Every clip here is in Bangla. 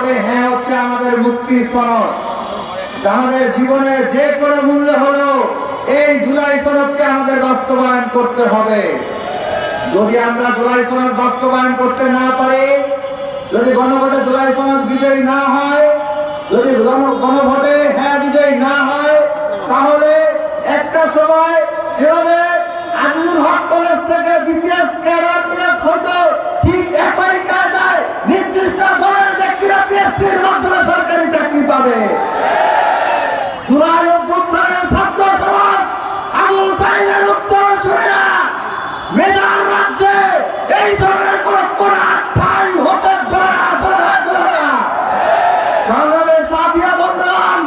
গণভোটে হ্যাঁ হচ্ছে আমাদের মুক্তির সনদ। আমাদের জীবনে যে কোনো মূল্য হলেও এই জুলাই সনদকে আমাদের বাস্তবায়ন করতে হবে। যদি আমরা জুলাই সনদ বাস্তবায়ন করতে না পারি, যদি গণভোটে জুলাই সনদ বিজয়ী না হয়, যদি গণভোটে হ্যাঁ বিজয়ী না হয়, তাহলে একটা সময় যেভাবে আজিজুল হক কলেজ থেকে বিসিএস ক্যাডার নিয়োগ হতো, ঠিক একই কায়দায় নির্দিষ্ট দলের ব্যক্তিরা পিএসসির মাধ্যমে সরকারি চাকরি পাবে। জুলাই অভ্যুত্থানের ছাত্র সমাজ আবু সাইদের উত্তরসূরিরা মেধার রাজ্যে এই ধরনের কোন ঠাঁই হতে দেবে না। সংগ্রামের সাথীরা বন্ধুগণ,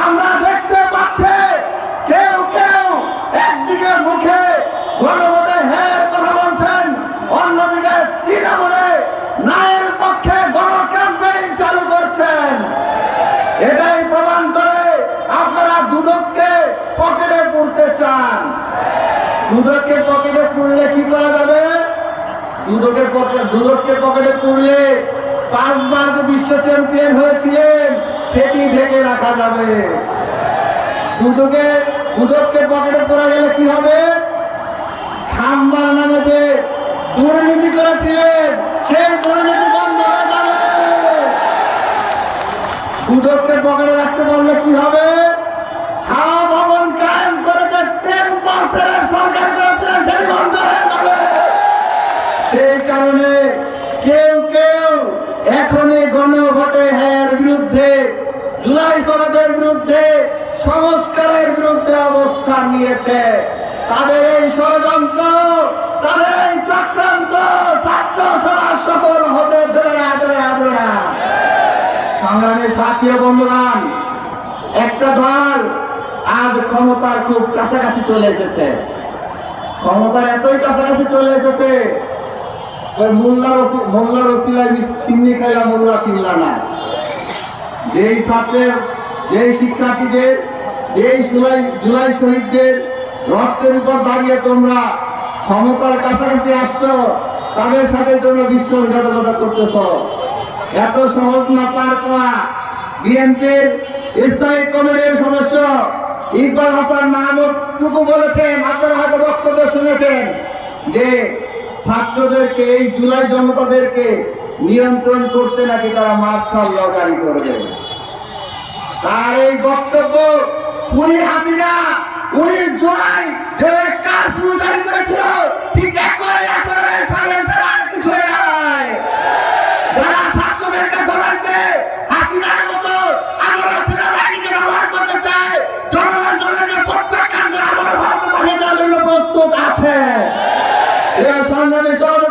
আমরা দেখতে পাচ্ছি কেউ কেউ একদিকে মুখে গণভোটে হ্যাঁ কথা বলছেন, অন্যদিকে তৃণমূলে ন্যায়ের পক্ষে গণ ক্যাম্পেইন চালু করছেন। এটাই প্রমাণ করে আপনারা দুদককে পকেটে পুরতে চান। দুদককে পকেটে পুরলে কি করা যাবে? দুদককে পকেটে পুরলে 5 বার বিশ্ব চ্যাম্পিয়ন হয়েছিলেন সেটি ঢেকে রাখা যাবে। দুদককে পকেটে পড়া গেলে কি হবে? খাম্বার নামে যে দুর্নীতি করেছিলেন সেই দুর্নীতি বন্ধ হয়ে যাবে। দুদককে পকেটে রাখতে পারলে কি হবে? ছায়া ভবন কায়েম করে যে 10% সরকার করেছিলেন সেটি বন্ধ হয়ে যাবে। সেই কারণে কেউ কেউ এখনই গণভোটে হ্যাঁর বিরুদ্ধে, জুলাই সনদের বিরুদ্ধে, সংস্কারের বিরুদ্ধে অবস্থান নিয়েছে। তাদের এই ষড়যন্ত্র, তাদের এই চক্রান্ত ছাত্র সমাজ সফল হতে দেবে না। সংগ্রামের সাথী বন্ধুগণ, একটা দল আজ ক্ষমতার খুব কাছাকাছি চলে এসেছে। ক্ষমতার এতই কাছাকাছি চলে এসেছে, মোল্লার ওসিলায় সিন্নি খাইলা মোল্লা চিনলা না। যেই ছাত্রের, যেই শিক্ষার্থীদের, যেই জুলাই শহীদদের রক্তের উপর দাঁড়িয়ে তোমরা ক্ষমতার কাছাকাছি আসছো, তাদের সাথে তোমরা বিশ্বাসঘাতকতা করতেছ। এত সহজ না পার পাওয়া। বিএনপির স্থায়ী কমিটির সদস্য ইকবাল হাসান মাহমুদ টুকু বলেছেন, আপনারা হয়তো বক্তব্য শুনেছেন, যে ছাত্রদেরকে, এই জুলাই জনতাদেরকে নিয়ন্ত্রণ করতে নাকি তারা মার্শাল ল জারি করবে। তার এই বক্তব্য পুরি হাসিনা 19 জুলাই যে কারফিউ জারি করেছিল, ঠিক একই আচরণের সাইলেন্সার আর কিছু নয়। যারা ছাত্রদেরকে ধরাইতে হাসিনার মতো আবারও সেনাবাহিনীকে ব্যবহার করতে চায়, জনগণকে প্রত্যাখ্যান করে আবারও ভারতে পাঠিয়ে দেওয়ার জন্য প্রস্তুত আছে। সংগ্রামী সহযোগী